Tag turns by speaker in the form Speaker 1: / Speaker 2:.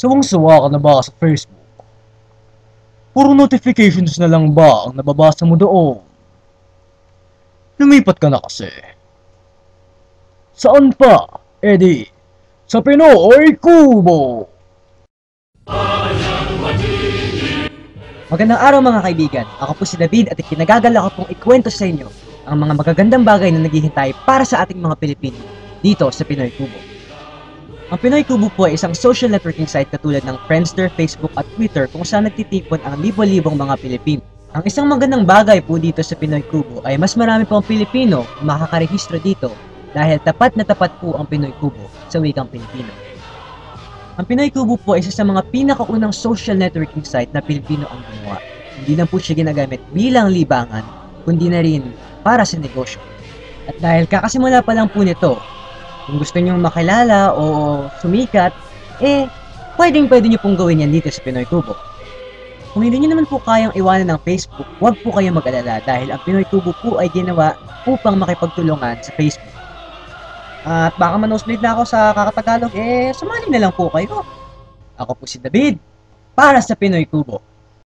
Speaker 1: Sawang-sawa ka na ba sa Facebook? Puro notifications na lang ba ang nababasa mo doon? Lumipat ka na kasi. Saan pa? Eddie, sa Pinoy Kubo!
Speaker 2: Magandang araw mga kaibigan, ako po si David at ikinagagalak ko pong ikwento sa inyo ang mga magagandang bagay na naghihintay para sa ating mga Pilipino dito sa Pinoy Kubo. Ang Pinoy Kubo po ay isang social networking site katulad ng Friendster, Facebook at Twitter kung saan nagtitipon ang libo-libong mga Pilipino. Ang isang magandang bagay po dito sa Pinoy Kubo ay mas marami pong Pilipino makakarehistro dito dahil tapat na tapat po ang Pinoy Kubo sa wikang Pilipino. Ang Pinoy Kubo po ay isa sa mga pinakaunang social networking site na Pilipino ang gumawa. Hindi lang po siya ginagamit bilang libangan, kundi na rin para sa negosyo. At dahil kakasimula pa lang po nito, kung gusto nyong makilala o sumikat, pwede nyo pong gawin yan dito sa Pinoy Kubo. Kung hindi nyo naman po kayang iwanan ng Facebook, huwag po kayong mag-alala dahil ang Pinoy Kubo po ay ginawa upang makipagtulungan sa Facebook. At baka manosblade na ako sa kakatagalog, sumali na lang po kayo. Ako po si David, para sa Pinoy Kubo.